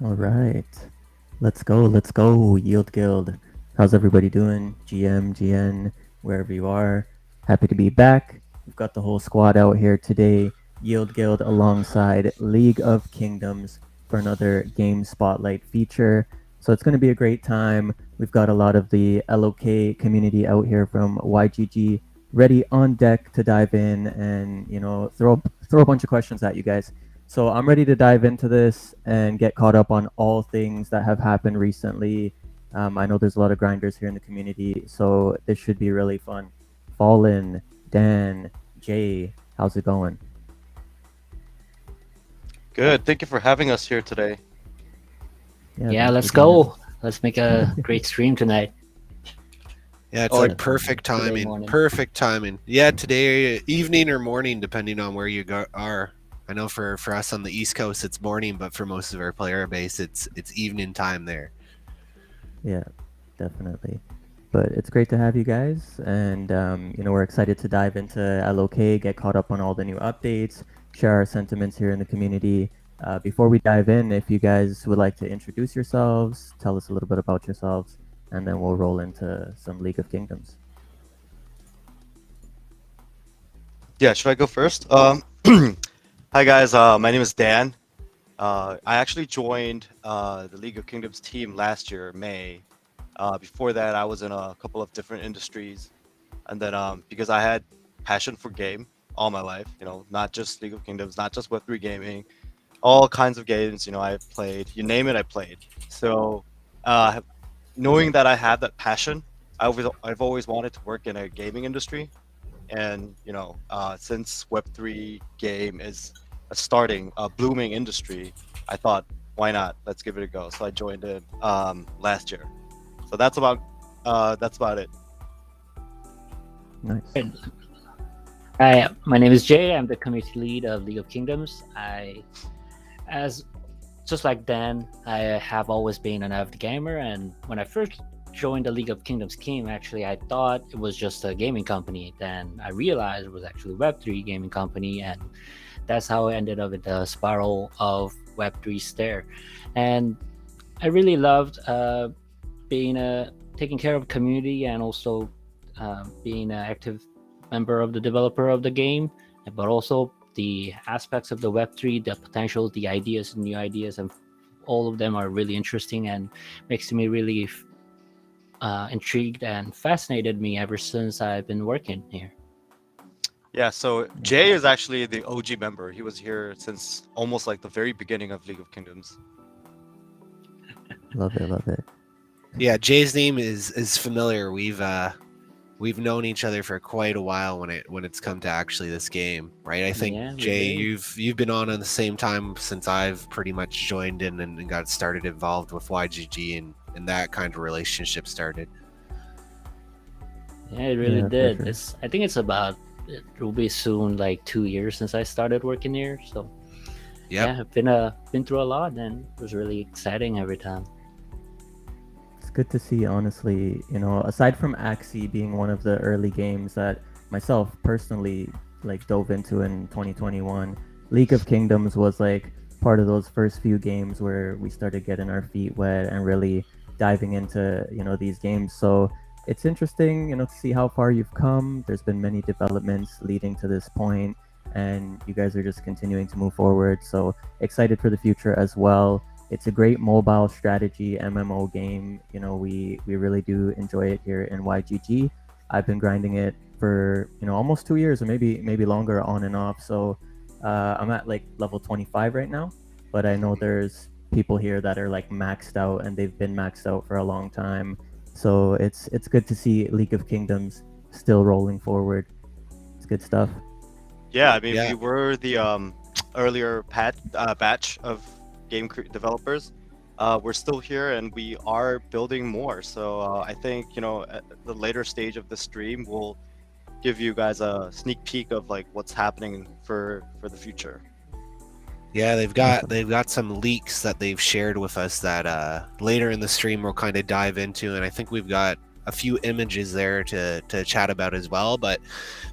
All right. Let's go. Let's go. Yield Guild. How's everybody doing? GM, GN, wherever you are. Happy to be back. We've got the whole squad out here today. Yield Guild alongside League of Kingdoms for another game spotlight feature. So it's going to be a great time. We've got a lot of the LOK community out here from YGG ready on deck to dive in and, throw a bunch of questions at you guys. So I'm ready to dive into this and get caught up on all things that have happened recently. I know there's a lot of grinders here in the community, so this should be really fun. Fallen, Dan, Jay, how's it going? Good. Thank you for having us here today. Yeah, Yeah, thanks for let's joining go. us. Let's make a great stream tonight. Yeah, it's Oh, like Definitely. perfect Today timing. morning. Perfect timing. Yeah, today evening or morning, depending on where are. I know for us on the East Coast it's morning, but for most of our player base it's evening time there. Yeah, definitely. But it's great to have you guys, and we're excited to dive into LOK, get caught up on all the new updates, share our sentiments here in the community. Before we dive in, if you guys would like to introduce yourselves, tell us a little bit about yourselves, and then we'll roll into some League of Kingdoms. yeah. Should I go first? Hi guys. My name is Dan. I actually joined the League of Kingdoms team last year, May. Before that, I was in a couple of different industries, and then because I had passion for game all my life, not just League of Kingdoms, not just Web3 gaming, all kinds of games. I played. You name it, I played. So, uh, knowing that I had that passion, I've always wanted to work in a gaming industry. And since Web3 game is a blooming industry, I thought, why not? Let's give it a go. So I joined it last year. So that's about it. Nice. Hi, my name is Jay. I'm the community lead of League of Kingdoms. As just like Dan, I have always been an avid gamer, and when I first joined the League of Kingdoms team, actually, I thought it was just a gaming company. Then I realized it was actually a Web3 gaming company, and that's how I ended up in the spiral of Web3 stare. And I really loved being taking care of community and also being an active member of the developer of the game, but also the aspects of the Web3, the potential, the ideas, new ideas, and all of them are really interesting and makes me really intrigued and fascinated me ever since I've been working here. Yeah. So Jay is actually the OG member. He was here since almost like the very beginning of League of Kingdoms. Love it, love it. Yeah, Jay's name is familiar. We've known each other for quite a while when it's come to actually this game, right? I think Yeah, we Jay, do. you've been on at the same time since I've pretty much joined in and got started involved with YGG and that kind of relationship started. Yeah, it really Yeah, for did. sure. I think it's about, it will be soon like 2 years since I started working here. So Yep. yeah, I've been through a lot, and it was really exciting every time. It's good to see, honestly, aside from Axie being one of the early games that myself personally like dove into in 2021, League of Kingdoms was like part of those first few games where we started getting our feet wet and really diving into, these games. So it's interesting, to see how far you've come. There's been many developments leading to this point, and you guys are just continuing to move forward. So excited for the future as well. It's a great mobile strategy MMO game. We really do enjoy it here in YGG. I've been grinding it for almost 2 years or maybe longer on and off. So I'm at like level 25 right now, but I know there's people here that are like maxed out and they've been maxed out for a long time. So it's good to see League of Kingdoms still rolling forward. It's good stuff. Yeah, I mean, Yeah. we were the earlier batch of developers. We're still here, and we are building more. So I think at the later stage of the stream, we'll give you guys a sneak peek of like what's happening for the future. Yeah, they've got Awesome. they've got some leaks that they've shared with us that later in the stream we'll kind of dive into, and I think we've got a few images there to chat about as well. But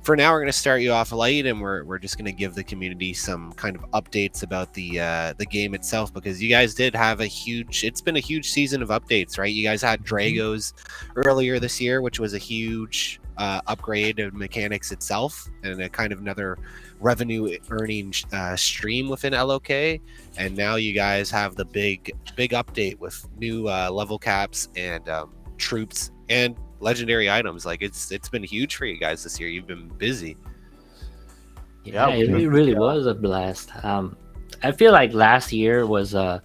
for now, we're going to start you off light, and we're just going to give the community some kind of updates about the game itself, because you guys did have it's been a huge season of updates, right? You guys had Dragos earlier this year, which was a huge upgrade of mechanics itself, and a kind of another revenue earning stream within LOK. And now you guys have the big update with new level caps and troops and legendary items. Like it's been huge for you guys this year. You've been busy. Yeah, we've it been really busy, was a blast. I feel like last year was a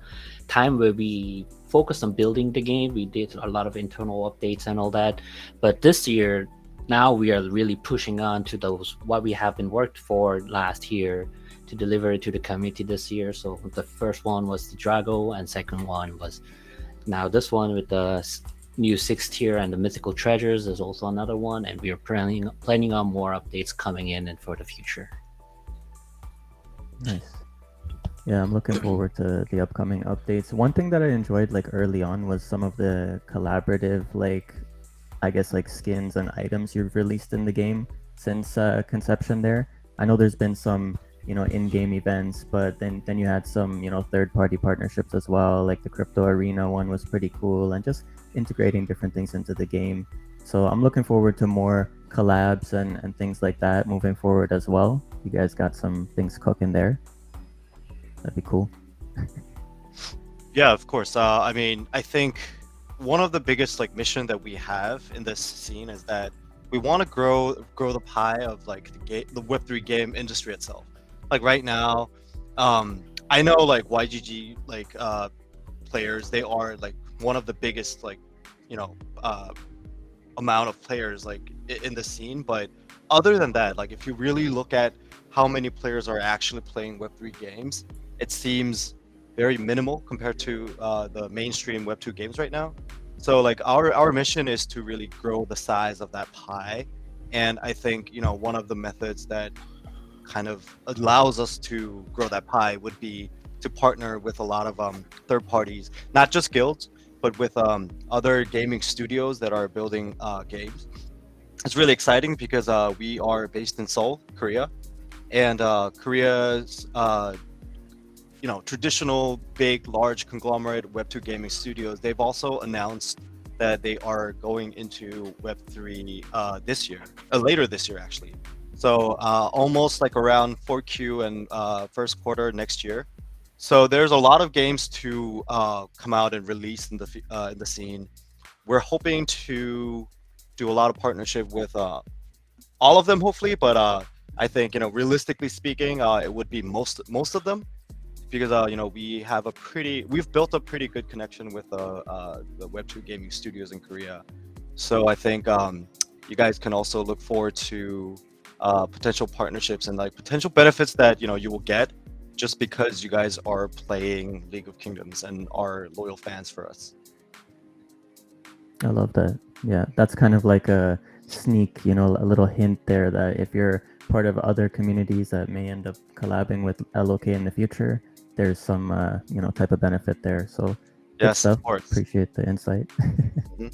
time where we focused on building the game. We did a lot of internal updates and all that. But this year, now we are really pushing on to those what we have been worked for last year to deliver it to the community this year. So the first one was the Drago, and second one was now this one with the new 6th tier and the mythical treasures. There's also another one, and we are planning on more updates coming in and for the future. Nice. Yeah, I'm looking forward to the upcoming updates. One thing that I enjoyed like early on was some of the collaborative, like I guess like skins and items you've released in the game since conception there. I know there's been some, you know, in-game events, but then you had some, you know, third-party partnerships as well. Like the crypto arena one was pretty cool, and just integrating different things into the game. So I'm looking forward to more collabs and things like that moving forward as well. You guys got some things cooking there. That'd be cool. Yeah, of course. I mean, I think one of the biggest like mission that we have in this scene is that we want to grow the pie of like the Web3 game industry itself. Like right now, I know like YGG like players, they are like one of the biggest like, you know, amount of players like in the scene. But other than that, like if you really look at how many players are actually playing Web3 games, it seems very minimal compared to the mainstream Web2 games right now. So like our mission is to really grow the size of that pie. And I think, you know, one of the methods that kind of allows us to grow that pie would be to partner with a lot of third parties, not just guilds, but with other gaming studios that are building games. It's really exciting because we are based in Seoul, Korea, and Korea's you know, traditional big large conglomerate Web2 gaming studios, they've also announced that they are going into Web3 this year, later this year actually. So almost like around 4Q and first quarter next year. So there's a lot of games to come out and release in the scene. We're hoping to do a lot of partnership with all of them, hopefully. But I think, you know, realistically speaking, it would be most of them, because you know, we've built a pretty good connection with the Web2 gaming studios in Korea. So I think you guys can also look forward to potential partnerships and like potential benefits that, you know, you will get just because you guys are playing League of Kingdoms and are loyal fans for us. I love that. Yeah, that's kind of like a sneak, you know, a little hint there that if you're part of other communities that may end up collabing with LOK in the future, there's some, you know, type of benefit there. So good Yes, stuff. of course. Appreciate the insight. Mhm.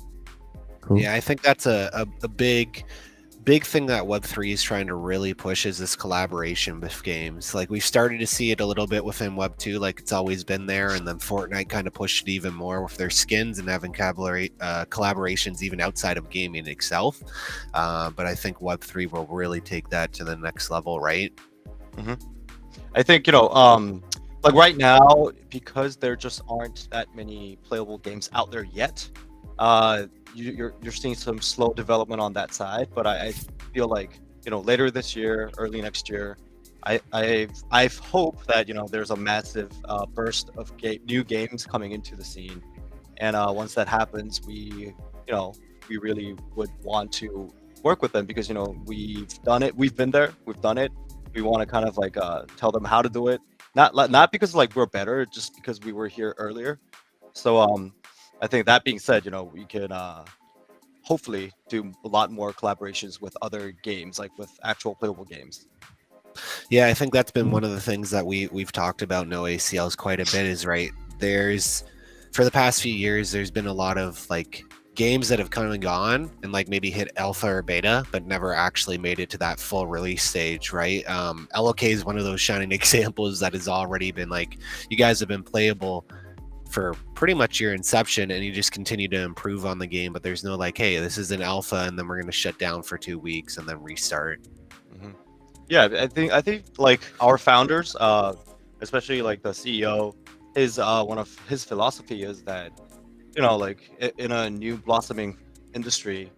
Cool. Yeah, I think that's a big thing that Web3 is trying to really push is this collaboration with games. Like we've started to see it a little bit within Web2, like it's always been there, and then Fortnite kind of pushed it even more with their skins and having collaborations even outside of gaming itself. But I think Web3 will really take that to the next level, right? I think, you know, like right now, because there just aren't that many playable games out there yet, you're seeing some slow development on that side. But I feel like, you know, later this year, early next year, I hope that, you know, there's a massive burst of new games coming into the scene, and once that happens, you know, we really would want to work with them, because, you know, we've done it, we've been there, we've done it. We want to kind of like tell them how to do it, not because like we're better, just because we were here earlier. So I think that being said, you know, we can hopefully do a lot more collaborations with other games, like with actual playable games. Yeah, I think that's been one of the things that we've talked about in OACLs quite a bit is, right, there's, for the past few years, there's been a lot of like games that have kind of gone and like maybe hit alpha or beta but never actually made it to that full release stage, right? LOK is one of those shining examples that has already been like, you guys have been playable for pretty much your inception and you just continue to improve on the game, but there's no like, hey, this is an alpha and then we're going to shut down for 2 weeks and then restart. Hmm. Yeah, I think like our founders, especially like the CEO, his one of his philosophy is that, like in a new blossoming industry,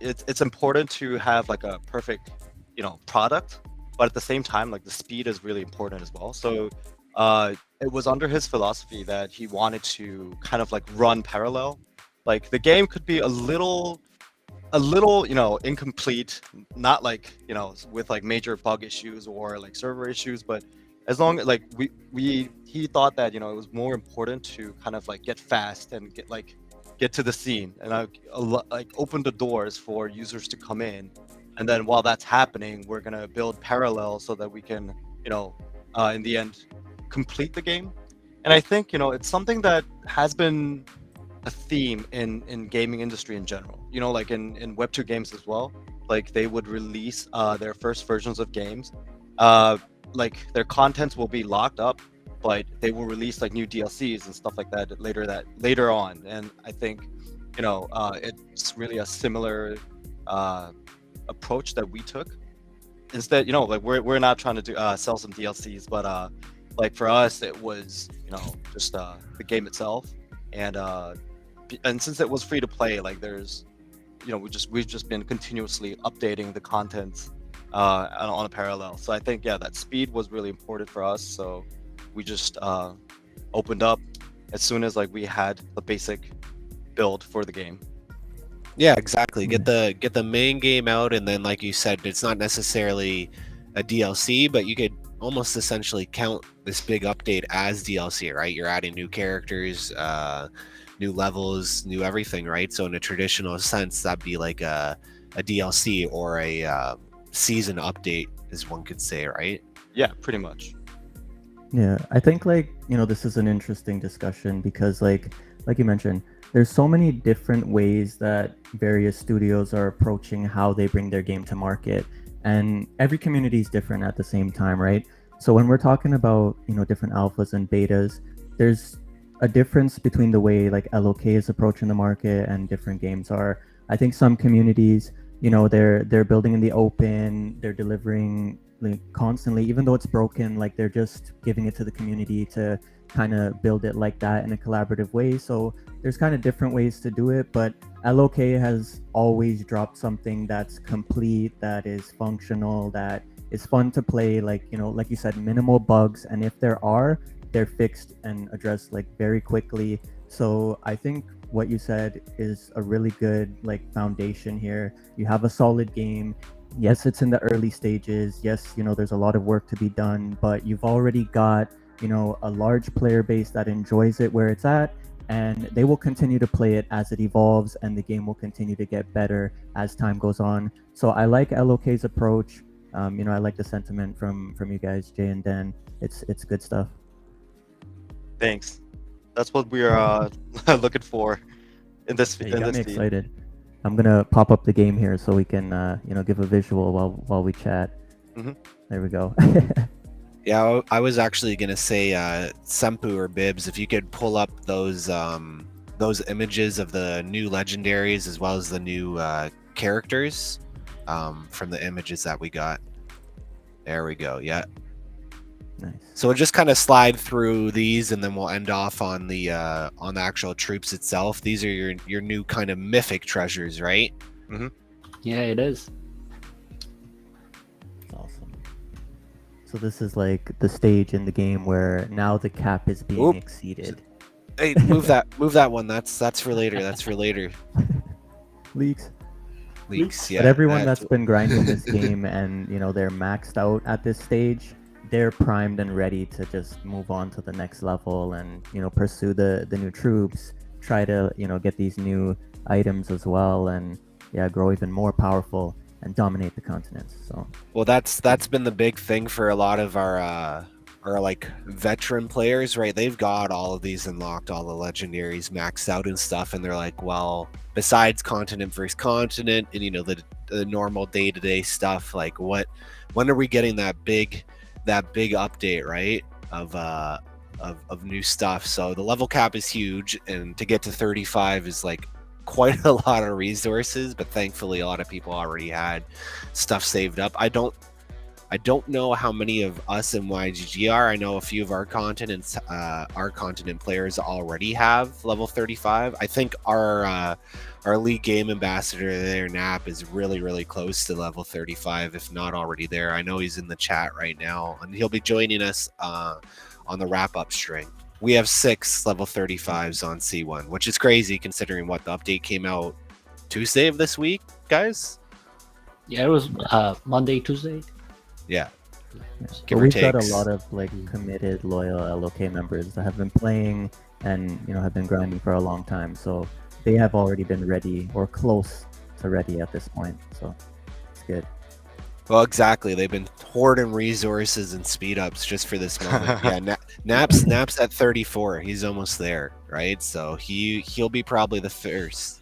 it's important to have like a perfect, product, but at the same time, like the speed is really important as well. So, it was under his philosophy that he wanted to kind of like run parallel. Like the game could be a little, incomplete, not like, with like major bug issues or like server issues, but as long as like he thought that, it was more important to kind of like get fast and get to the scene and like open the doors for users to come in. And then while that's happening, we're gonna build parallel so that we can, in the end, complete the game. And I think, it's something that has been a theme in gaming industry in general. Like in Web2 games as well. Like they would release their first versions of games. Like their contents will be locked up, but they will release like new DLCs and stuff like that later on. And I think, it's really a similar approach that we took. Instead, like we're not trying to do sell some DLCs, but like for us it was, just the game itself. And since it was free to play, like there's, we've just been continuously updating the contents on a parallel. So I think, yeah, that speed was really important for us. So we just opened up as soon as like we had the basic build for the game. Yeah, exactly. Get the main game out, and then like you said, it's not necessarily a DLC, but you could almost essentially count this big update as DLC, right? You're adding new characters, new levels, new everything, right? So in a traditional sense, that'd be like a DLC or a season update, as one could say, right? Yeah, pretty much. Yeah, I think like, this is an interesting discussion because like you mentioned, there's so many different ways that various studios are approaching how they bring their game to market, and every community is different at the same time, right? So when we're talking about, different alphas and betas, there's a difference between the way like LOK is approaching the market and different games are. I think some communities, they're building in the open, they're delivering like constantly, even though it's broken, like they're just giving it to the community to kind of build it like that in a collaborative way. So there's kind of different ways to do it, but LOK has always dropped something that's complete, that is functional, that is fun to play, like, like you said, minimal bugs, and if there are, they're fixed and addressed like very quickly. So I think what you said is a really good like foundation here. You have a solid game. Yes, it's in the early stages. Yes, there's a lot of work to be done, but you've already got, a large player base that enjoys it where it's at, and they will continue to play it as it evolves, and the game will continue to get better as time goes on. So I like LOK's approach. I like the sentiment from you guys, Jay and Dan. It's good stuff. Thanks. That's what we're looking for in this Hey, you in got this me team. excited. I'm gonna pop up the game here so we can give a visual while we chat. Mhm. There we go. Yeah, I was actually gonna say, Sempu or Bibs, if you could pull up those images of the new legendaries as well as the new characters from the images that we got. There we go. Yeah. Nice. So we'll just kind of slide through these, and then we'll end off on the actual troops itself. These are your new kind of mythic treasures, right? Yeah, it is. Awesome. So this is like the stage in the game where now the cap is being Oop. exceeded. Hey, move that one. That's for later. That's for later. Leaks. Leaks. Yeah. But everyone that's been grinding this game and they're maxed out at this stage, they're primed and ready to just move on to the next level and pursue the new troops, try to get these new items as well, and grow even more powerful and dominate the continents. So well, that's been the big thing for a lot of our are like veteran players, right? They've got all of these unlocked, all the legendaries maxed out and stuff, and they're like, well, besides continent versus continent and the normal day-to-day stuff, like when are we getting that big update, right? Of new stuff. So the level cap is huge, and to get to 35 is like quite a lot of resources, but thankfully a lot of people already had stuff saved up. I don't know how many of us in YGG are. I know a few of our continent players already have level 35. I think our league game ambassador there, Nap, is really close to level 35, if not already there. I know he's in the chat right now, and he'll be joining us on the wrap-up string. We have 6 level 35s on C1, which is crazy considering what the update came out Tuesday of this week, guys. Yeah, it was Monday, Tuesday. Yeah. But we've got a lot of like committed, loyal LOK members that have been playing and have been grinding for a long time. So they have already been ready or close to ready at this point. So it's good. Well, exactly. They've been hoarding resources and speed ups just for this moment. Yeah, Nap's at 34. He's almost there, right? So he'll be probably the first.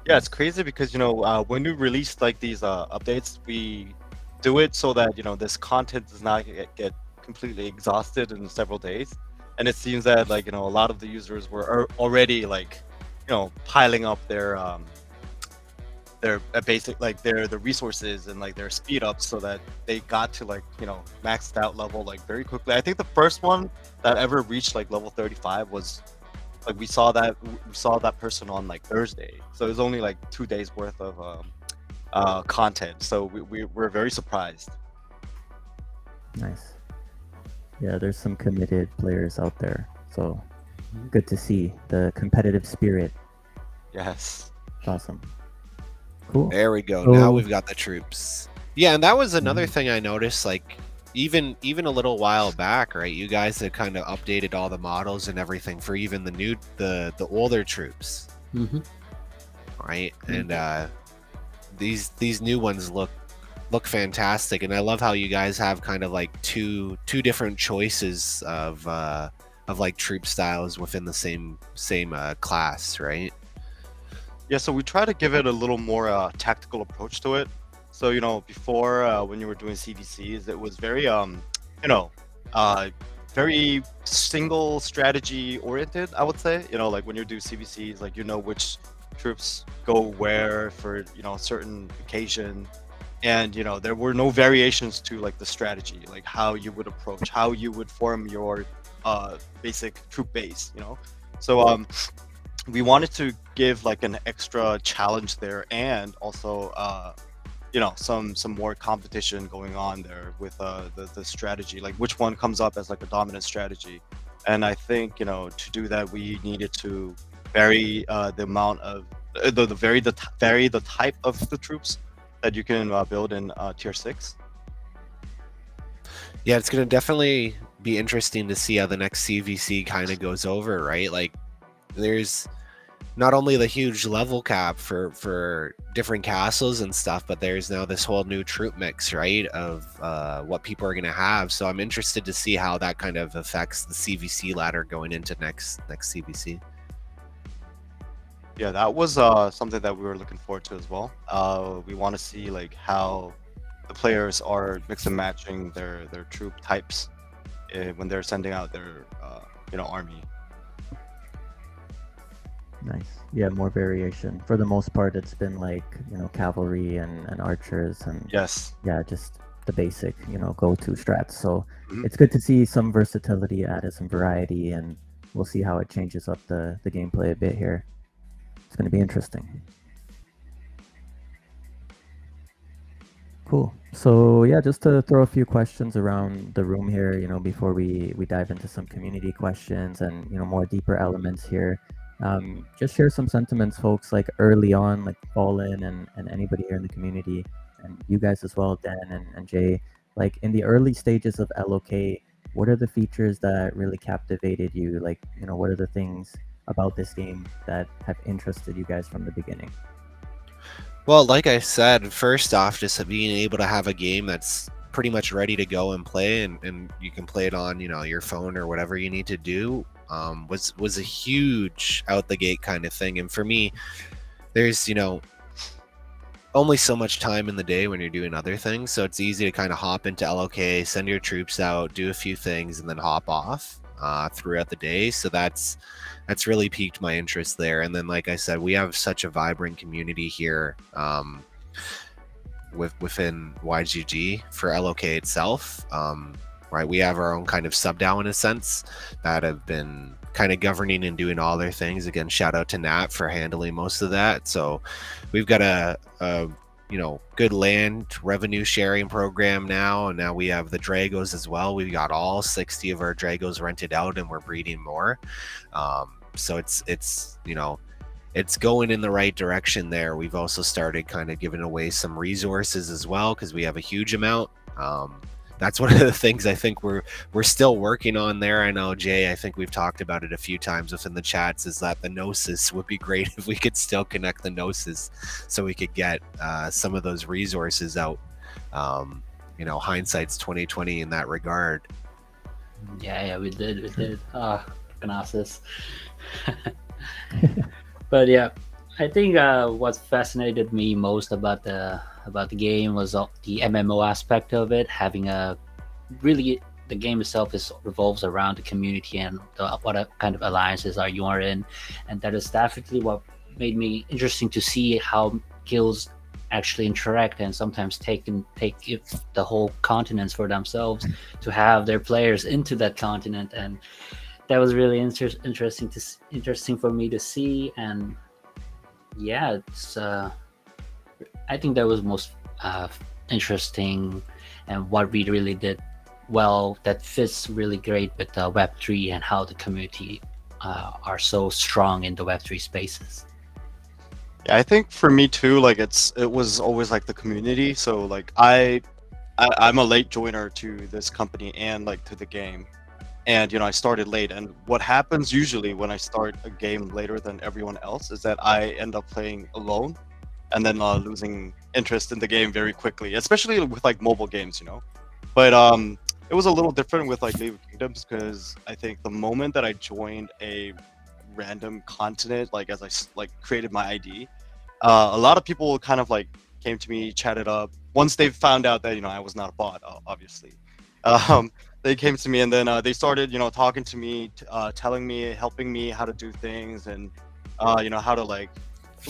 Yeah, it's crazy because when we release like these updates, we do it so that this content does not get completely exhausted in several days, and it seems that like a lot of the users were already like piling up their basic like the resources and like their speed ups so that they got to like maxed out level like very quickly. I think the first one that ever reached like level 35 was like we saw that person on like Thursday, so it was only like 2 days worth of content, so we're very surprised. Nice. Yeah, there's some committed players out there, so good to see the competitive spirit. Yes. Awesome. Cool. There we go. Now we've got the troops. Yeah, and that was another thing I noticed, like even a little while back, right? You guys had kind of updated all the models and everything for even the older troops. Right? And these new ones look fantastic, and I love how you guys have kind of like two different choices of like troop styles within the same class, right? Yeah, so we try to give it a little more tactical approach to it. So before when you were doing CVCs, it was very very single strategy oriented, I would say. Like when you do CVCs, like which troops go where for a certain occasion, and there were no variations to like the strategy, like how you would approach, how you would form your basic troop base. So we wanted to give like an extra challenge there, and also some more competition going on there with the strategy, like which one comes up as like a dominant strategy. And I think to do that we needed to vary the amount of vary the type of the troops that you can build in tier 6. Yeah, it's gonna definitely be interesting to see how the next CVC kind of goes over, right? Like there's not only the huge level cap for different castles and stuff, but there's now this whole new troop mix, right, of what people are going to have. So I'm interested to see how that kind of affects the CVC ladder going into next CVC. Yeah, that was something that we were looking forward to as well. We want to see like how the players are mix and matching their troop types when they're sending out their army. Nice. Yeah, more variation. For the most part, it's been like cavalry and archers and yes, yeah, just the basic go-to strats. So it's good to see some versatility added, some variety, and we'll see how it changes up the gameplay a bit here. It's going to be interesting. Cool. So yeah, just to throw a few questions around the room here, before we dive into some community questions and more deeper elements here. Just share some sentiments, folks, like early on, like Fallen and anybody here in the community, and you guys as well, Dan and Jay, like in the early stages of LOK, what are the features that really captivated you? Like, what are the things about this game that have interested you guys from the beginning? Well, like I said, first off, just being able to have a game that's pretty much ready to go and play, and you can play it on, you know, your phone or whatever you need to do, was a huge out the gate kind of thing. And for me, there's, you know, only so much time in the day when you're doing other things, so it's easy to kind of hop into LOK, send your troops out, do a few things, and then hop off throughout the day. So that's really piqued my interest there. And then, like I said, we have such a vibrant community here within YGG for LOK itself. Right, we have our own kind of sub DAO in a sense that have been kind of governing and doing all their things. Again, shout out to Nat for handling most of that. So we've got a you know, good land revenue sharing program now, and now we have the Dragos as well. We've got all 60 of our Dragos rented out, and we're breeding more. So it's you know, it's going in the right direction there. We've also started kind of giving away some resources as well, because we have a huge amount. That's one of the things I think we're still working on there. I know, Jay, I think we've talked about it a few times within the chats, is that the Gnosis would be great if we could still connect the Gnosis so we could get some of those resources out. You know, hindsight's 2020 in that regard. Yeah, we did. Gnosis. But yeah, I think what fascinated me most about the game was the MMO aspect of it. Having a really, the game itself revolves around the community and what kind of alliances are you are in, and that is definitely what made me interesting to see how guilds actually interact and sometimes take the whole continents for themselves to have their players into that continent. And that was really interesting for me to see. And yeah, it's I think that was most interesting, and what we really did well that fits really great with Web3 and how the community are so strong in the Web3 spaces. Yeah, I think for me too, like it was always like the community. So like I'm a late joiner to this company and like to the game, and you know, I started late. And what happens usually when I start a game later than everyone else is that I end up playing alone, and then losing interest in the game very quickly, especially with like mobile games, you know. But it was a little different with like League of Kingdoms, because I think the moment that I joined a random continent, like as I like created my ID, a lot of people kind of like came to me, chatted up. Once they found out that, you know, I was not a bot, obviously, they came to me, and then they started, you know, talking to me, telling me, helping me how to do things, and you know, how to like,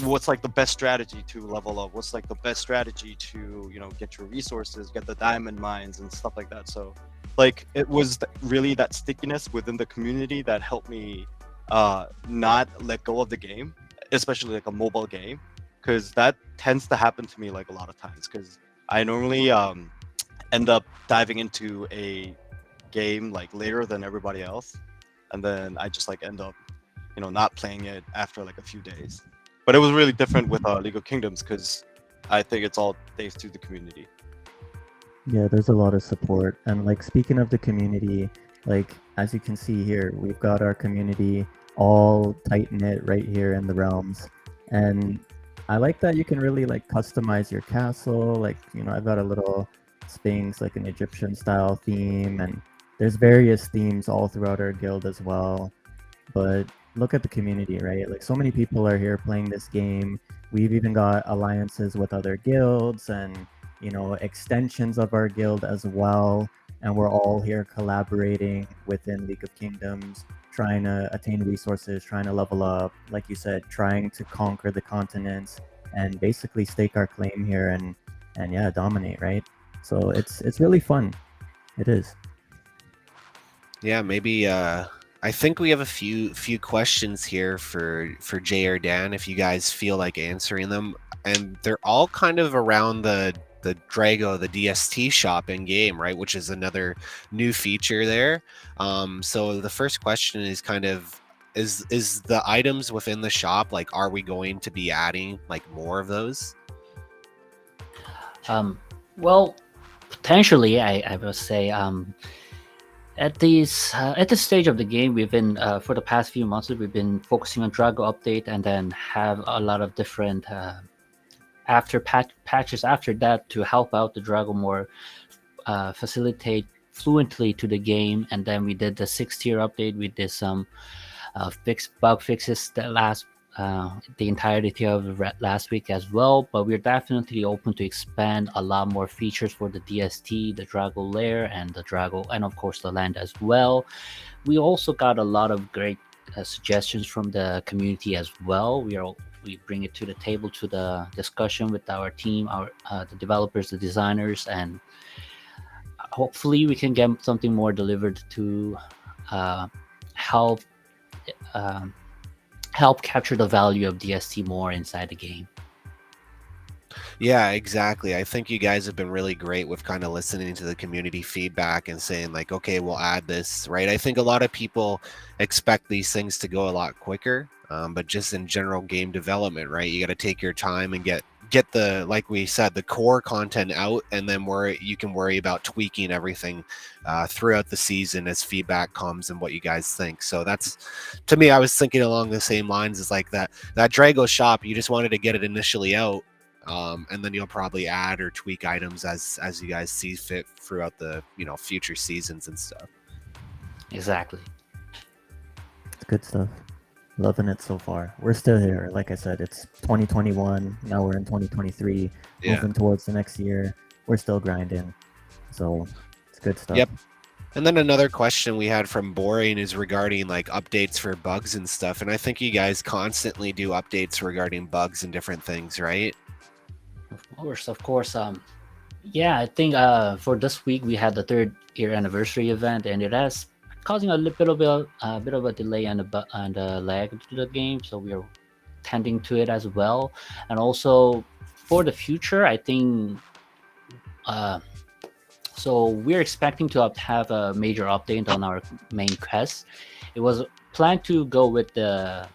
what's like the best strategy to level up, what's like the best strategy to, you know, get your resources, get the diamond mines and stuff like that. So like it was really that stickiness within the community that helped me not let go of the game, especially like a mobile game, because that tends to happen to me like a lot of times, because I normally end up diving into a game like later than everybody else, and then I just like end up, you know, not playing it after like a few days. But it was really different with League of Kingdoms, because I think it's all thanks to the community. Yeah, there's a lot of support. And like speaking of the community, like as you can see here, we've got our community all tight knit right here in the realms. And I like that you can really like customize your castle. Like, you know, I've got a little Sphinx, like an Egyptian style theme, and there's various themes all throughout our guild as well. But look at the community, right? Like so many people are here playing this game. We've even got alliances with other guilds and, you know, extensions of our guild as well. And we're all here collaborating within League of Kingdoms, trying to attain resources, trying to level up, like you said, trying to conquer the continents and basically stake our claim here and yeah, dominate, right? So it's really fun. It is. Yeah, maybe I think we have a few questions here for Jay or Dan, if you guys feel like answering them, and they're all kind of around the Drago, the DST shop in game, right, which is another new feature there. So the first question is kind of, is the items within the shop, like, are we going to be adding like more of those? Well, potentially, I will say, at this stage of the game, we've been for the past few months, we've been focusing on Drago update, and then have a lot of different patches after that to help out the Drago more. facilitate fluently to the game. And then we did the 6th tier update. We did some bug fixes that last the entirety of last week as well. But we're definitely open to expand a lot more features for the DST, the Drago Lair, and the Drago, and of course the land as well. We also got a lot of great suggestions from the community as well. We bring it to the table to the discussion with our team, our the developers, the designers, and hopefully we can get something more delivered to uh, help um, help capture the value of DST more inside the game. Yeah, exactly. I think you guys have been really great with kind of listening to the community feedback and saying like, okay, we'll add this, right? I think a lot of people expect these things to go a lot quicker, but just in general game development, right? You got to take your time and get the, like we said, the core content out, and then you can worry about tweaking everything throughout the season as feedback comes and what you guys think. So that's, to me, I was thinking along the same lines as like that Drago shop. You just wanted to get it initially out, and then you'll probably add or tweak items as you guys see fit throughout the future seasons and stuff. Exactly. It's good stuff. Loving it so far. We're still here. Like I said, it's 2021. Now we're in 2023. Yeah. Moving towards the next year. We're still grinding. So it's good stuff. Yep. And then another question we had from Boring is regarding like updates for bugs and stuff. And I think you guys constantly do updates regarding bugs and different things, right? Of course. Yeah, I think for this week we had the 3rd-year anniversary event, and it has causing a bit of a delay on the lag to the game. So we are tending to it as well. And also for the future, I think. So we're expecting to have a major update on our main quest. It was planned to go with the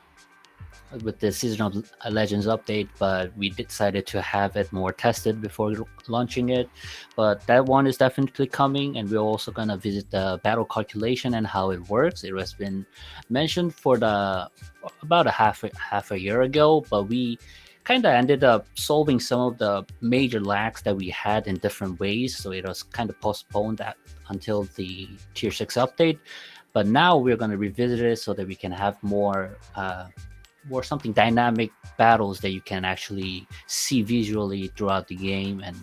Season of Legends update, but we decided to have it more tested before launching it. But that one is definitely coming, and we're also gonna visit the battle calculation and how it works. It has been mentioned for about a half a year ago, but we kind of ended up solving some of the major lags that we had in different ways, so it was kind of postponed that until the tier 6 update. But now we're going to revisit it so that we can have more something dynamic battles that you can actually see visually throughout the game, and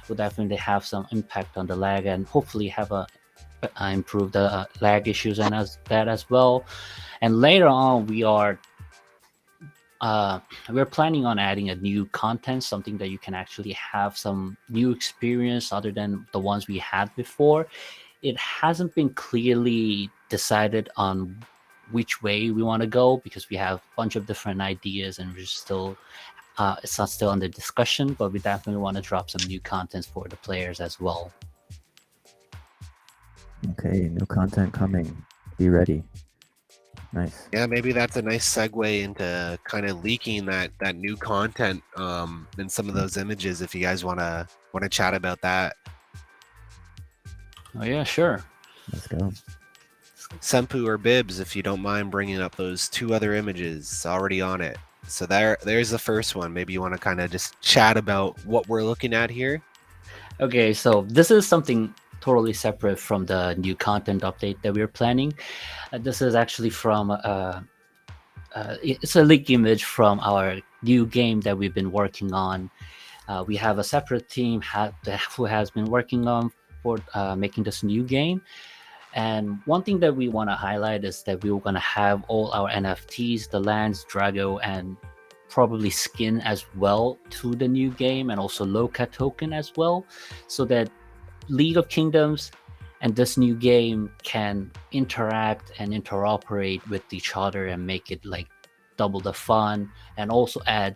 will definitely have some impact on the lag, and hopefully have improve the lag issues and that as well. And later on we're planning on adding a new content, something that you can actually have some new experience other than the ones we had before. It hasn't been clearly decided on which way we want to go, because we have a bunch of different ideas, and we're still it's not still under discussion, but we definitely want to drop some new contents for the players as well. Okay, new content coming. Be ready. Nice. Yeah, maybe that's a nice segue into kind of leaking that new content in some of those images. If you guys want to chat about that. Oh yeah, sure. Let's go. Senpu or Bibs, if you don't mind bringing up those 2 other images already on it. So there's the first one. Maybe you want to kind of just chat about what we're looking at here. Okay, so this is something totally separate from the new content update that we're planning. This is actually from it's a leak image from our new game that we've been working on. We have a separate team who has been working on for making this new game. And one thing that we want to highlight is that we were going to have all our NFTs, the lands, Drago, and probably skin as well to the new game, and also Loka token as well, so that League of Kingdoms and this new game can interact and interoperate with each other and make it like double the fun, and also add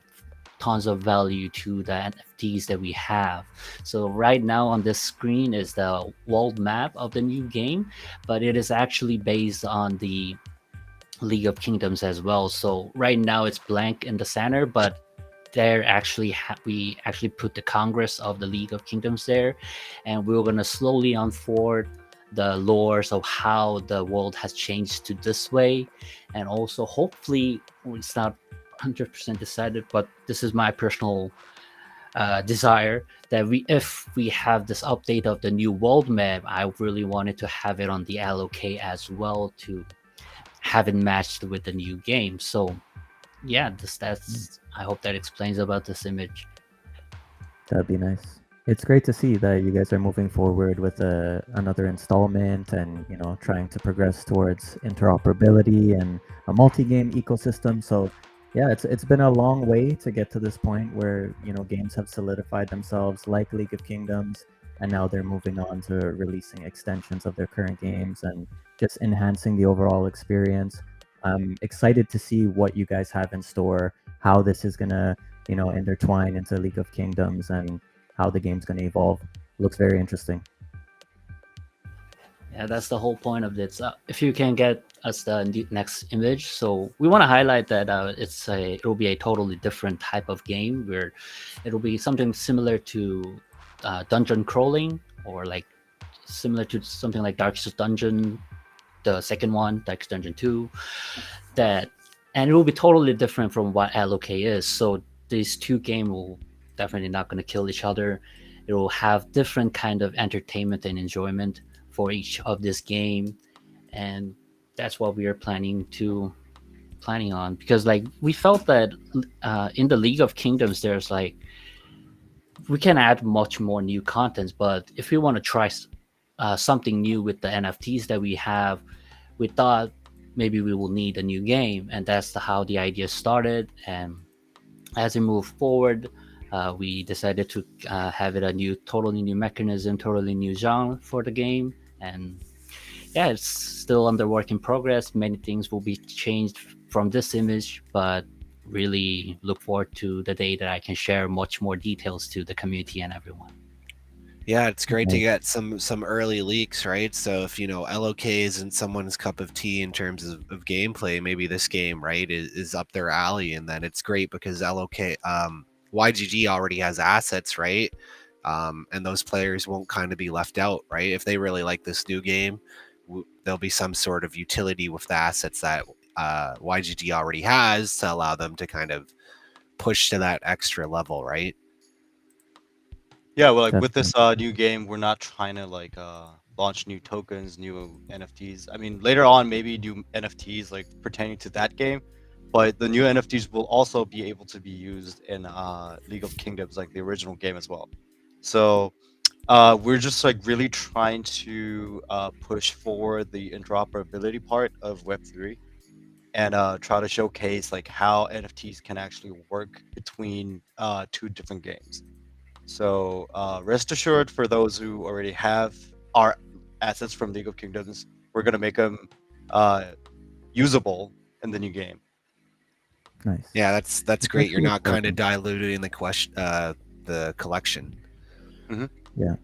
tons of value to the NFTs that we have. So right now on this screen is the world map of the new game, but it is actually based on the League of Kingdoms as well. So right now it's blank in the center, but there actually we actually put the Congress of the League of Kingdoms there, and we're going to slowly unfold the lores of how the world has changed to this way. And also hopefully, it's not 100% decided, but this is my personal desire that if we have this update of the new world map, I really wanted to have it on the LOK as well to have it matched with the new game. So yeah, that's I hope that explains about this image. That'd be nice. It's great to see that you guys are moving forward with another installment and trying to progress towards interoperability and a multi-game ecosystem. So yeah, it's been a long way to get to this point where games have solidified themselves like League of Kingdoms, and now they're moving on to releasing extensions of their current games and just enhancing the overall experience. I'm excited to see what you guys have in store, how this is gonna intertwine into League of Kingdoms and how the game's going to evolve. Looks very interesting. Yeah, that's the whole point of this. If you can get us the next image, so we want to highlight that it will be a totally different type of game where it'll be something similar to dungeon crawling, or like similar to something like Darkest Dungeon, the second one, Darkest Dungeon 2. That and it will be totally different from what LOK is. So these two games will definitely not going to kill each other. It will have different kind of entertainment and enjoyment for each of this game, and that's what we are planning on, because like we felt that in the League of Kingdoms there's like we can add much more new contents, but if we want to try something new with the NFTs that we have, we thought maybe we will need a new game, and that's how the idea started. And as we move forward, we decided to have it a totally new mechanism, totally new genre for the game. And yeah, it's still under work in progress. Many things will be changed from this image, but really look forward to the day that I can share much more details to the community and everyone. Yeah, it's great to Nice. get some early leaks, right? So if LOK isn't someone's cup of tea in terms of gameplay, maybe this game, right, is up their alley, and then it's great because LOK YGG already has assets, right? And those players won't kind of be left out, right? If they really like this new game, there'll be some sort of utility with the assets that YGG already has to allow them to kind of push to that extra level, right? Yeah, well, like with Definitely. this new game, we're not trying to like launch new tokens, new NFTs. I mean, later on, maybe do NFTs like pertaining to that game, but the new NFTs will also be able to be used in League of Kingdoms, like the original game as well. So we're just like really trying to push forward the interoperability part of Web3 and try to showcase like how NFTs can actually work between two different games. So rest assured, for those who already have our assets from League of Kingdoms, we're gonna make them uh, usable in the new game. Nice. Yeah, that's It's great. You're actually not kind of important. diluting the collection. Hmm. Yeah.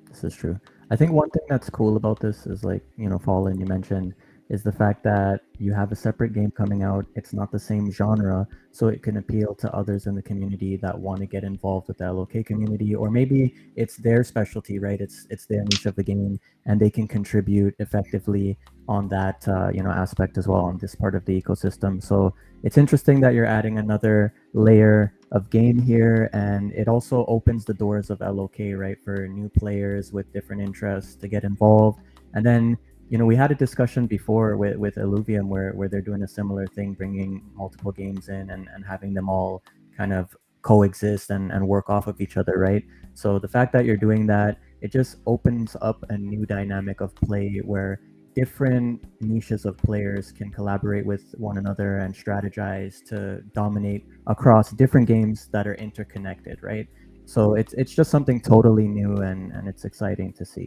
This is true. I think one thing that's cool about this is like, Fallen, you mentioned, is the fact that you have a separate game coming out. It's not the same genre, so it can appeal to others in the community that want to get involved with the LOK community, or maybe it's their specialty, right? It's their niche of the game, and they can contribute effectively on that aspect as well on this part of the ecosystem. So it's interesting that you're adding another layer of game here, and it also opens the doors of LOK, right, for new players with different interests to get involved. And then we had a discussion before with Illuvium where they're doing a similar thing, bringing multiple games in and having them all kind of coexist and work off of each other, right? So the fact that you're doing that, it just opens up a new dynamic of play where different niches of players can collaborate with one another and strategize to dominate across different games that are interconnected, right? So it's just something totally new and it's exciting to see.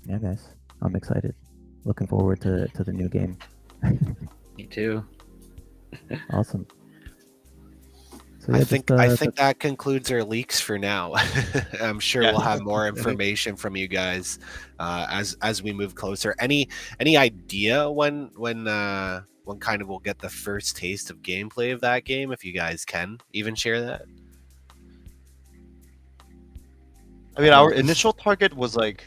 Yeah, guys, I'm excited. Looking forward to the new game. Me too. Awesome. So I yeah, think just I think that concludes our leaks for now. I'm sure Yeah. we'll have more information from you guys as we move closer. Any idea when kind of we'll get the first taste of gameplay of that game, if you guys can even share that? I mean, Well, our it's initial target was like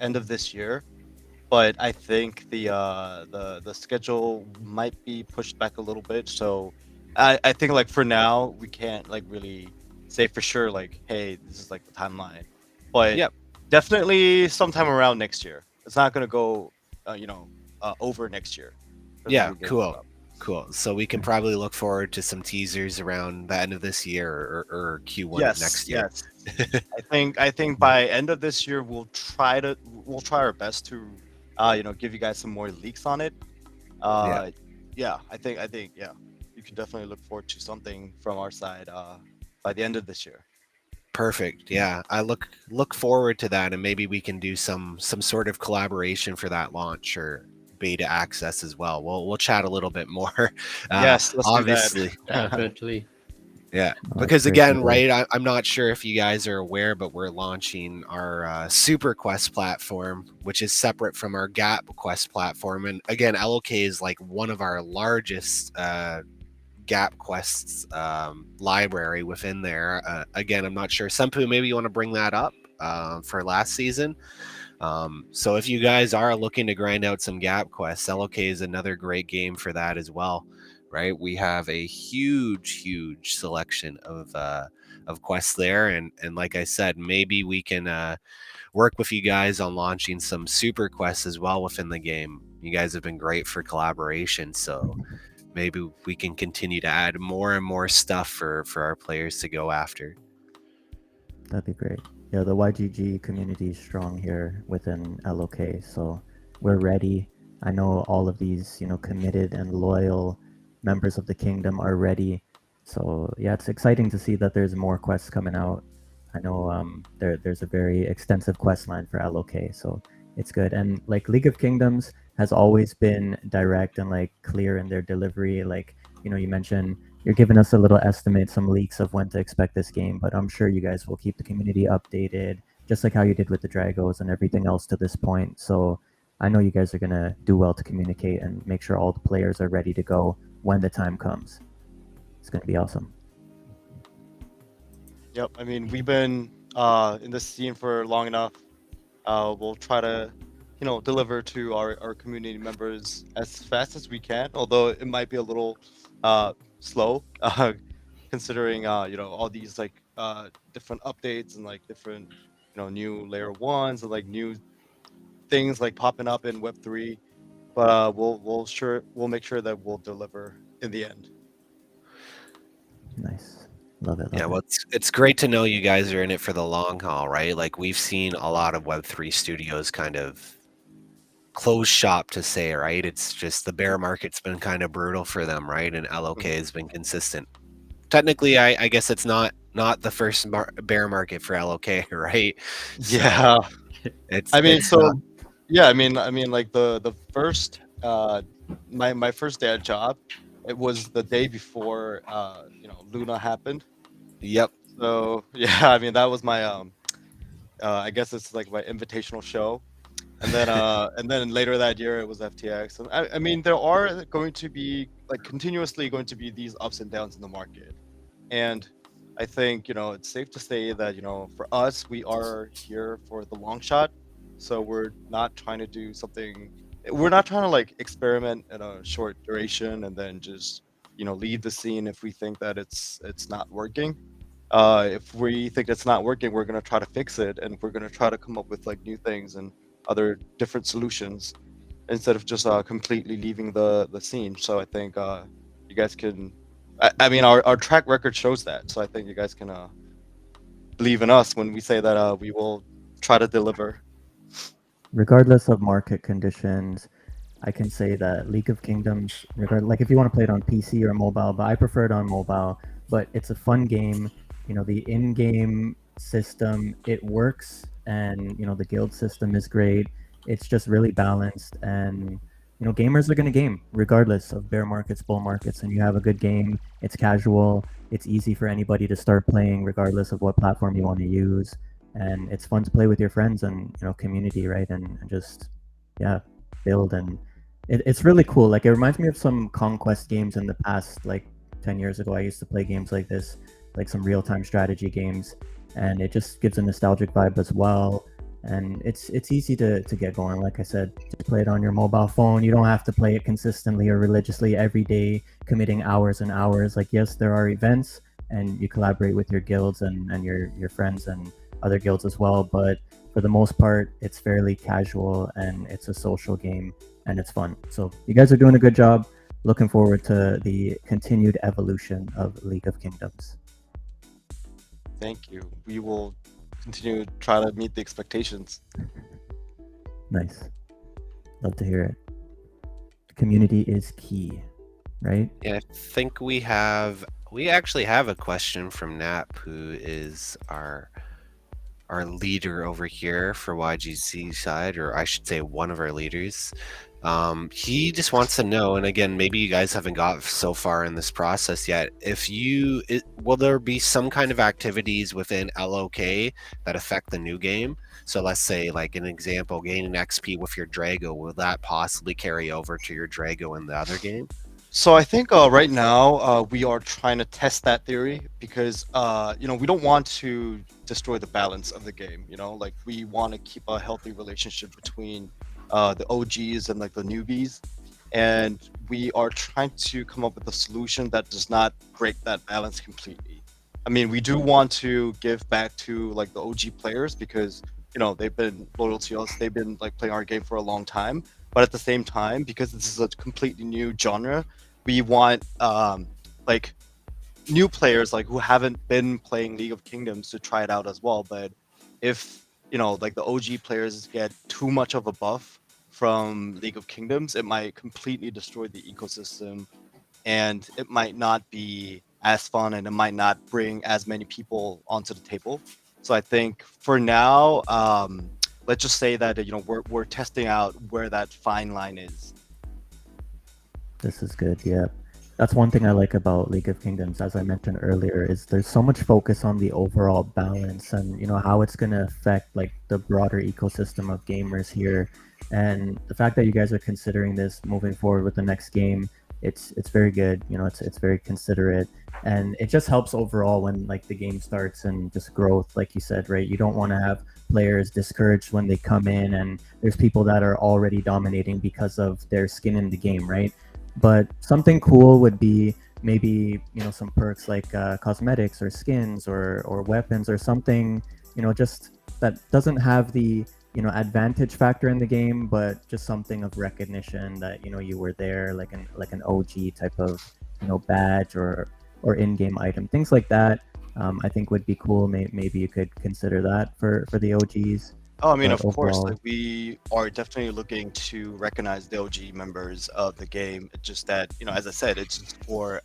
end of this year, but I think the schedule might be pushed back a little bit. So I think like for now we can't like really say for sure like, hey, this is like the timeline, but Yep. definitely sometime around next year. It's not gonna go, you know, over next year for the Yeah, new game to cool. drop. Cool. So we can probably look forward to some teasers around the end of this year or Q1 of Yes, next year. yes. I think by end of this year we'll try our best to you know, give you guys some more leaks on it. Yeah. Uh, yeah, I think yeah, you can definitely look forward to something from our side by the end of this year. Perfect. Yeah. I look forward to that, and maybe we can do some sort of collaboration for that launch or beta access as well. We'll chat a little bit more. Yes, let's do that. Obviously. Definitely. Yeah. Oh, that's Because great to again, hear. right, I'm not sure if you guys are aware, but we're launching our Super Quest platform, which is separate from our Gap Quest platform. And again, LOK is like one of our largest Gap Quests library within there. Again, I'm not sure. Senpu, maybe you want to bring that up for last season. So if you guys are looking to grind out some Gap Quests, LOK is another great game for that as well. Right, we have a huge selection of quests there, and like I said, maybe we can work with you guys on launching some super quests as well within the game. You guys have been great for collaboration, so maybe we can continue to add more and more stuff for our players to go after. That'd be great. Yeah, the YGG community is strong here within LOK, so we're ready. I know all of these, committed and loyal members of the kingdom are ready. So yeah, it's exciting to see that there's more quests coming out. I know there's a very extensive quest line for LOK, so it's good. And like League of Kingdoms has always been direct and like clear in their delivery. Like, you mentioned you're giving us a little estimate, some leaks of when to expect this game, but I'm sure you guys will keep the community updated, just like how you did with the Dragos and everything else to this point. So I know you guys are gonna do well to communicate and make sure all the players are ready to go when the time comes. It's gonna be awesome. Yep, I mean we've been in this scene for long enough. We'll try to, you know, deliver to our community members as fast as we can, although it might be a little slow, considering you know, all these like different updates and like different, you know, new layer ones and like new things like popping up in Web3. But we'll make sure that we'll deliver in the end. Nice. Love it, Yeah, love well, it. it's great to know you guys are in it for the long haul, right? Like we've seen a lot of Web3 studios kind of close shop to say, right? It's just the bear market's been kind of brutal for them, right? And LOK Mhm. has been consistent. Technically, I guess it's not the first bear market for LOK, right? So Yeah, I mean, it's not. so yeah, I mean, like the first my first day at job, it was the day before you know, Luna happened. Yep. So yeah, I mean that was my I guess it's like my invitational show, and then later that year it was FTX. And I mean there are going to be like continuously going to be these ups and downs in the market, and I think, you know, it's safe to say that, you know, for us we are here for the long shot, so we're not trying to do something. We're not trying to like experiment in a short duration and then just, you know, leave the scene if we think that it's not working. If we think it's not working, we're gonna try to fix it, and we're gonna try to come up with like new things and other different solutions instead of just completely leaving the scene. So I think you guys can. I mean, our track record shows that. So I think you guys can believe in us when we say that we will try to deliver. Regardless of market conditions, I can say that League of Kingdoms, like if you want to play it on PC or mobile, but I prefer it on mobile. But it's a fun game. The in-game system, it works, and the guild system is great. It's just really balanced, and gamers are gonna game regardless of bear markets, bull markets, and you have a good game. It's casual. It's easy for anybody to start playing, regardless of what platform you want to use, and it's fun to play with your friends and community, right? And just yeah, build, and it's really cool. Like it reminds me of some conquest games in the past, like 10 years ago. I used to play games like this, like some real-time strategy games, and it just gives a nostalgic vibe as well. and it's easy to get going. Like I said, just play it on your mobile phone. You don't have to play it consistently or religiously every day, committing hours and hours. Like, yes, there are events and you collaborate with your guilds and your friends and other guilds as well, but for the most part it's fairly casual and it's a social game and it's fun. So you guys are doing a good job. Looking forward to the continued evolution of League of Kingdoms. Thank you. We will continue to try to meet the expectations. Nice. Love to hear it. Community is key, right? Yeah, I think we actually have a question from Nap, who is our leader over here for YGC side, or I should say one of our leaders. He just wants to know, and again, maybe you guys haven't got so far in this process yet, will there be some kind of activities within LOK that affect the new game? So let's say, like an example, gaining XP with your Drago, will that possibly carry over to your Drago in the other game? So I think right now we are trying to test that theory because we don't want to destroy the balance of the game. Like we want to keep a healthy relationship between the OGs and like the newbies, and we are trying to come up with a solution that does not break that balance completely. I mean, we do want to give back to like the OG players because they've been loyal to us. They've been like playing our game for a long time. But at the same time, because this is a completely new genre, we want like new players like who haven't been playing League of Kingdoms to try it out as well. But if like the OG players get too much of a buff from League of Kingdoms, it might completely destroy the ecosystem, and it might not be as fun, and it might not bring as many people onto the table. So I think for now, let's just say that we're testing out where that fine line is. This is good. Yeah. That's one thing I like about League of Kingdoms, as I mentioned earlier, is there's so much focus on the overall balance and how it's going to affect like the broader ecosystem of gamers here. And the fact that you guys are considering this moving forward with the next game, it's very good. It's very considerate, and it just helps overall when like the game starts and just growth, like you said, right? You don't want to have players discouraged when they come in and there's people that are already dominating because of their skin in the game, right? But something cool would be maybe some perks like cosmetics or skins or weapons or something, just that doesn't have the advantage factor in the game, but just something of recognition that you were there, like an OG type of badge or in-game item, things like that. I think would be cool. Maybe you could consider that for the OGs. Oh, I mean, But of course, like overall, we are definitely looking to recognize the OG members of the game. It's just that, as I said, it's just for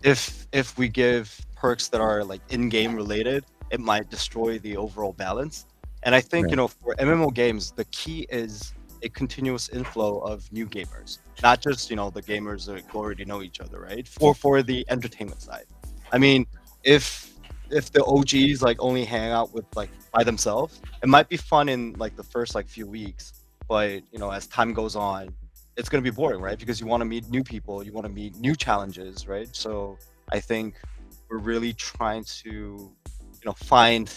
if we give perks that are like in-game related, it might destroy the overall balance. And I think, right. for MMO games, the key is a continuous inflow of new gamers, not just, the gamers that already know each other, right? For the entertainment side. I mean, if the OGs like only hang out with like by themselves, it might be fun in like the first like few weeks, but as time goes on, it's going to be boring, right? Because you want to meet new people, you want to meet new challenges, right? So I think we're really trying to find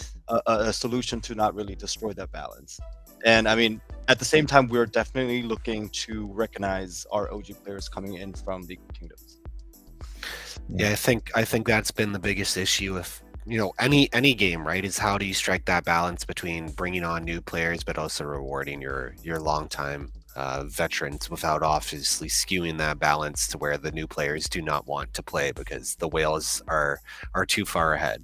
a solution to not really destroy that balance. And I mean, at the same time, we're definitely looking to recognize our OG players coming in from League of Kingdoms. Yeah, I think that's been the biggest issue with any game, right? Is how do you strike that balance between bringing on new players but also rewarding your longtime veterans without obviously skewing that balance to where the new players do not want to play because the whales are too far ahead.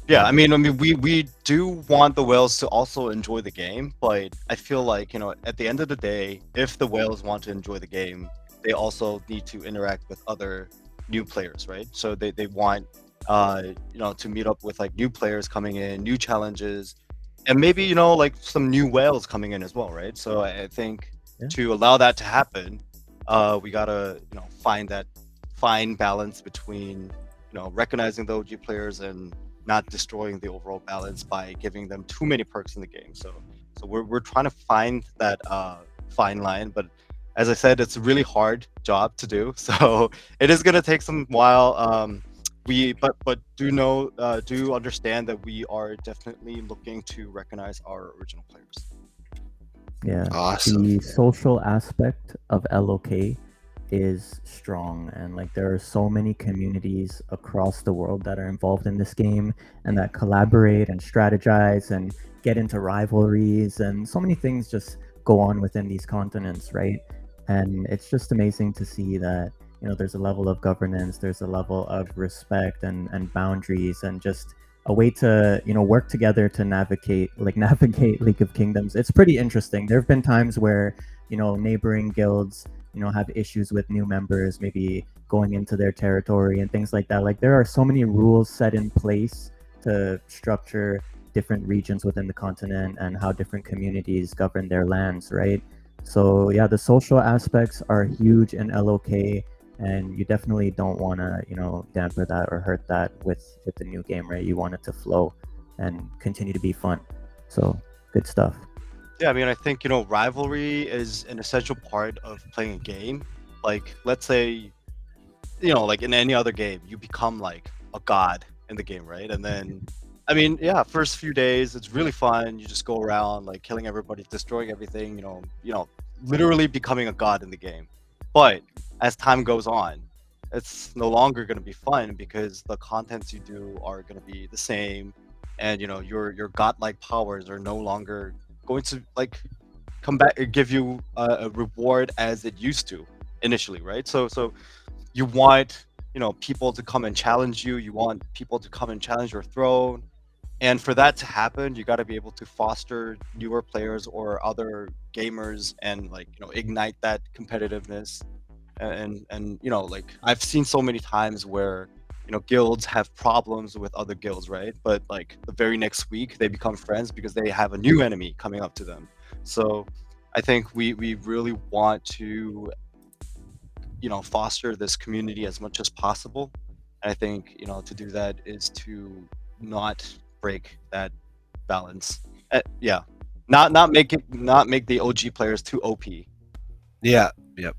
Yeah, I mean, we do want the whales to also enjoy the game, but I feel like at the end of the day, if the whales want to enjoy the game, they also need to interact with other new players, right? So they want to meet up with like new players coming in, new challenges, and maybe like some new whales coming in as well, right? So I think Yeah. to allow that to happen, we gotta find that fine balance between recognizing the OG players and not destroying the overall balance by giving them too many perks in the game. So we're trying to find that fine line, but as I said, it's a really hard job to do. So it is gonna take some while. but do understand that we are definitely looking to recognize our original players. Yeah, Awesome. the social aspect of LOK is strong, and like there are so many communities across the world that are involved in this game and that collaborate and strategize and get into rivalries, and so many things just go on within these continents, right? And it's just amazing to see that, there's a level of governance, there's a level of respect and boundaries, and just a way to work together to navigate League of Kingdoms. It's pretty interesting. There have been times where neighboring guilds have issues with new members maybe going into their territory and things like that. Like there are so many rules set in place to structure different regions within the continent and how different communities govern their lands, right? So yeah, the social aspects are huge in LOK, and you definitely don't want to damper that or hurt that with the new game, right? You want it to flow and continue to be fun. So good stuff. Yeah, I mean, I think rivalry is an essential part of playing a game. Like, let's say, like in any other game, you become like a god in the game, right? And then, I mean, yeah, first few days it's really fun. You just go around like killing everybody, destroying everything, literally becoming a god in the game. But as time goes on, it's no longer going to be fun because the contents you do are going to be the same, and your godlike powers are no longer going to like come back and give you a reward as it used to initially, right? So you want people to come and challenge you. You want people to come and challenge your throne, and for that to happen, you got to be able to foster newer players or other gamers and like ignite that competitiveness. And like I've seen so many times where guilds have problems with other guilds, right? But like the very next week they become friends because they have a new enemy coming up to them. So I think we really want to foster this community as much as possible. And I think to do that is to not break that balance. Yeah, not make the OG players too OP. Yeah. Yep.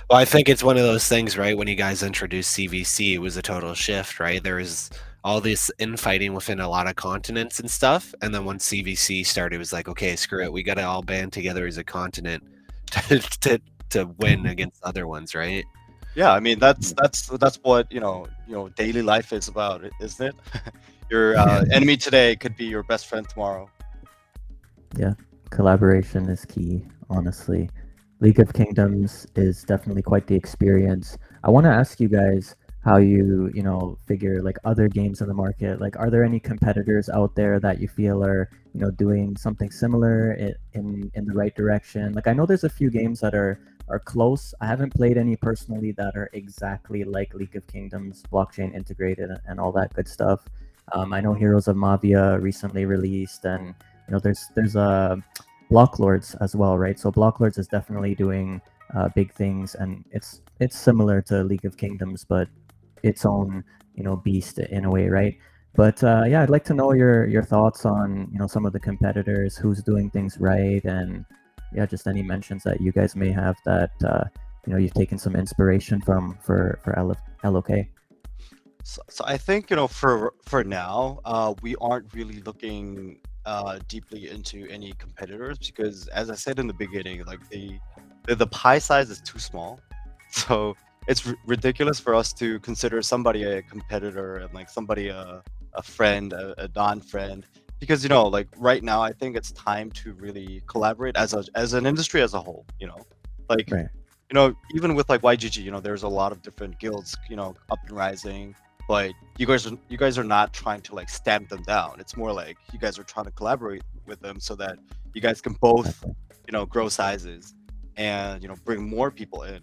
Well, I think it's one of those things, right? When you guys introduced CVC, it was a total shift, right? There was all this infighting within a lot of continents and stuff, and then once CVC started, it was like, okay, screw it, we got to all band together as a continent to win against other ones, right? Yeah, I mean that's what daily life is about, isn't it? Your enemy today could be your best friend tomorrow. Yeah, collaboration is key, honestly. League of Kingdoms is definitely quite the experience. I want to ask you guys how you figure like other games in the market. Like, are there any competitors out there that you feel are, doing something similar in the right direction? Like, I know there's a few games that are close. I haven't played any personally that are exactly like League of Kingdoms, blockchain integrated and all that good stuff. I know Heroes of Mavia recently released, and there's a Block Lords as well, right? So Block Lords is definitely doing big things, and it's similar to League of Kingdoms, but its own beast in a way, right? But yeah, I'd like to know your thoughts on some of the competitors, who's doing things right, and yeah, just any mentions that you guys may have that you've taken some inspiration from for LOK. So I think for now we aren't really looking deeply into any competitors because, as I said in the beginning, like the pie size is too small. So it's ridiculous for us to consider somebody a competitor and like somebody a friend, a non-friend, because like right now I think it's time to really collaborate as an industry as a whole. Like Right. even with like YGG, there's a lot of different guilds, up and rising, but you guys are not trying to like stamp them down. It's more like you guys are trying to collaborate with them so that you guys can both, Exactly. grow sizes and bring more people in.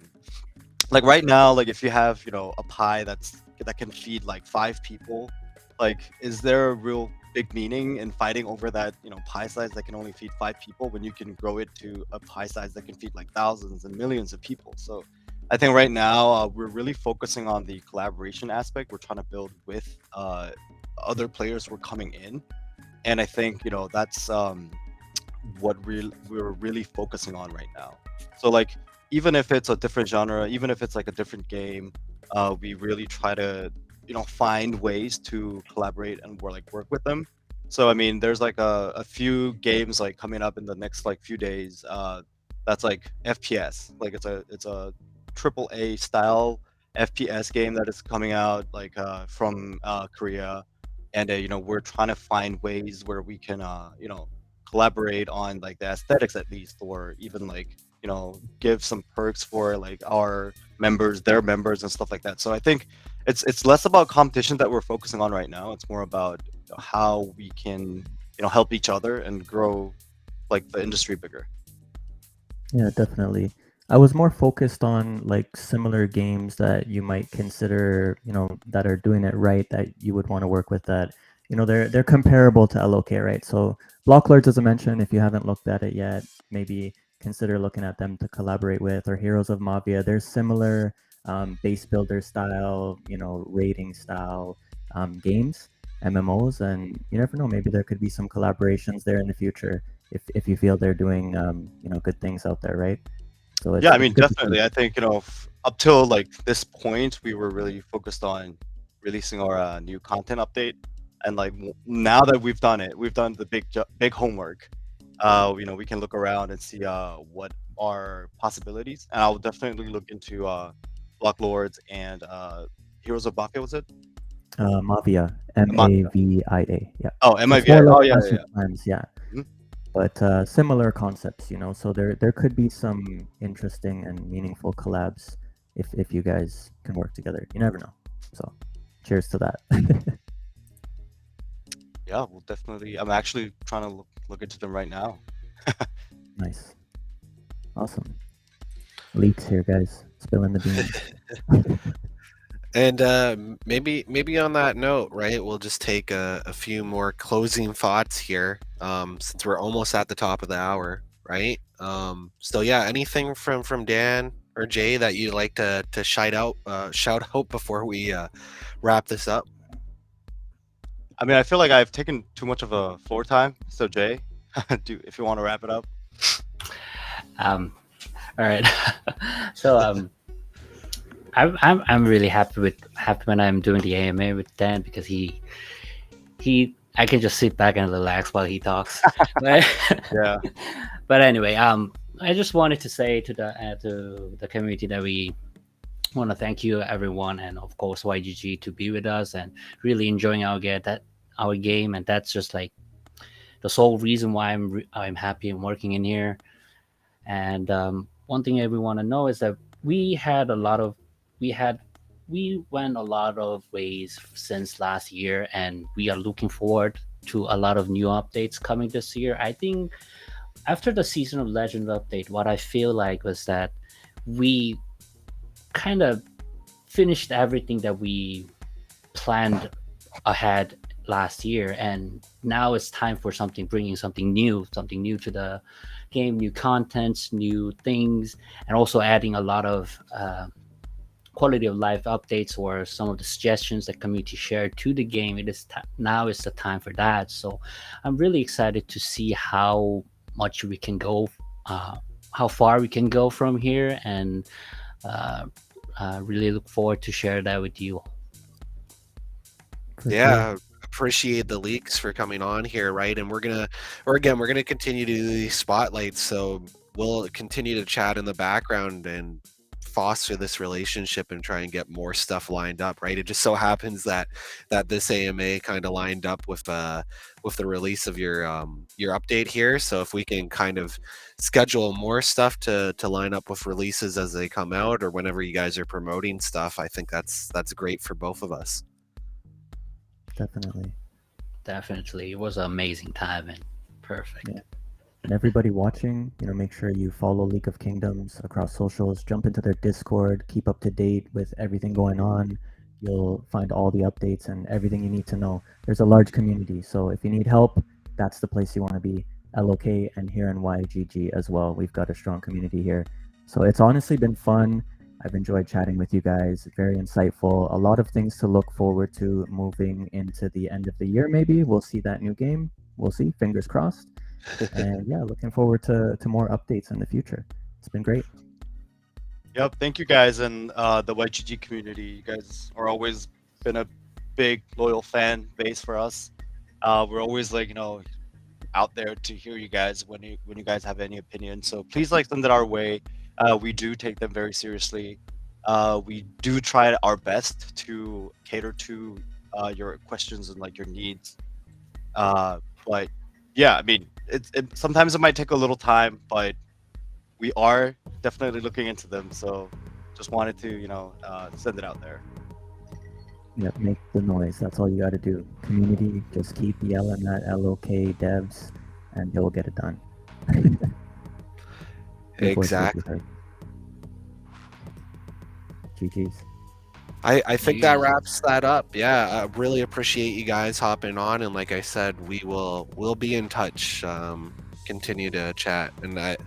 Like right now, like if you have a pie that can feed like 5 people, like is there a real big meaning in fighting over that pie size that can only feed 5 people when you can grow it to a pie size that can feed like thousands and millions of people? So I think right now we're really focusing on the collaboration aspect. We're trying to build with other players who are coming in, and I think that's what we're really focusing on right now. So like even if it's a different genre, even if it's like a different game, we really try to find ways to collaborate and work with them. So I mean, there's like a few games like coming up in the next like few days. That's like FPS. Like it's a triple A style FPS game that is coming out like from Korea, and we're trying to find ways where we can collaborate on like the aesthetics at least, or even like give some perks for like our members, their members, and stuff like that. So I think it's less about competition that we're focusing on right now. It's more about how we can help each other and grow like the industry bigger. Yeah, definitely. I was more focused on like similar games that you might consider, that are doing it right that you would want to work with that, they're comparable to LOK, right? So Block Lords, as I mentioned, if you haven't looked at it yet, maybe consider looking at them to collaborate with, or Heroes of Mafia. There's similar base builder style, rating style games, MMOs, and you never know, maybe there could be some collaborations there in the future if you feel they're doing good things out there, right? So Yeah, I it's mean, good to see. definitely. I think up till like this point, we were really focused on releasing our new content update, and like now that we've done it, we've done the big homework. We can look around and see what are possibilities, and I'll definitely look into Block Lords and Heroes of Mafia. Was it Mafia, Mavia. Yeah, Oh, it's more MIVA. like Oh, yeah, Clash yeah, of yeah. Clans, yeah, Mhm. but similar concepts, So there could be some interesting and meaningful collabs if you guys can work together. You never know. So, cheers to that. Yeah, well, definitely. I'm actually trying to look into them right now. Nice, awesome. Leaks here, guys. Spilling the beans. And maybe on that note, right? We'll just take a few more closing thoughts here, since we're almost at the top of the hour, right? So yeah, anything from Dan or Jay that you'd like to shout out before we wrap this up? I mean, I feel like I've taken too much of a floor time. So Jay, if you want to wrap it up. Um, all right. So I'm really happy when I'm doing the AMA with Dan, because he I can just sit back and relax while he talks. But Yeah. but anyway, I just wanted to say to the community that we want to thank you everyone, and of course YGG, to be with us and really enjoying our game, and that's just like the sole reason why I'm happy and working in here. And one thing everyone to know is that we had a lot of we had we went a lot of ways since last year, and we are looking forward to a lot of new updates coming this year. I think after the Season of Legend update, what I feel like was that we kind of finished everything that we planned ahead last year, and now it's time for bringing something new to the game, new contents, new things, and also adding a lot of quality of life updates or some of the suggestions that community shared to the game. Now is the time for that. So I'm really excited to see how much we can go, how far we can go from here, and uh, really look forward to share that with you. For sure. Yeah, appreciate the leaks for coming on here, right? And we're gonna continue to do these spotlights, so we'll continue to chat in the background and foster this relationship and try and get more stuff lined up, right? It just so happens that this AMA kind of lined up with the release of your update here. So if we can kind of schedule more stuff to line up with releases as they come out, or whenever you guys are promoting stuff, I think that's great for both of us. Definitely. Definitely, it was an amazing time and perfect. Yeah. And everybody watching, make sure you follow League of Kingdoms across socials, jump into their Discord, keep up to date with everything going on. You'll find all the updates and everything you need to know. There's a large community, so if you need help, that's the place you want to be. LOK and here in YGG as well. We've got a strong community here. So it's honestly been fun. I've enjoyed chatting with you guys. Very insightful. A lot of things to look forward to moving into the end of the year, maybe. We'll see that new game. We'll see. Fingers crossed. And yeah, looking forward to more updates in the future. It's been great. Yep. Thank you guys and the YGG community. You guys are always been a big loyal fan base for us. We're always like out there to hear you guys when you guys have any opinion. So please send it our way. We do take them very seriously. We do try our best to cater to your questions and your needs. But yeah, I mean, sometimes it might take a little time, but we are definitely looking into them. So just wanted to send it out there. Yeah, make the noise. That's all you got to do. Community, just keep yelling at LOK devs, and they'll get it done. Your voice will be Exactly. heard. GG's. I think that Jeez. wraps that up. Yeah, I really appreciate you guys hopping on, and like I said, we'll be in touch. Continue to chat, and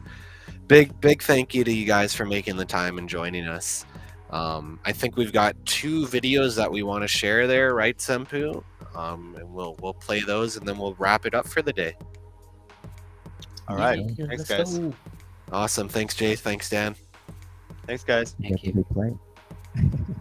big thank you to you guys for making the time and joining us. I think we've got 2 videos that we want to share there, right, Sempu? And we'll play those, and then we'll wrap it up for the day. All right. Yeah, Thanks, let's guys. go. Awesome. Thanks, Jay. Thanks, Dan. Thanks, guys. Thank Get you. to replay.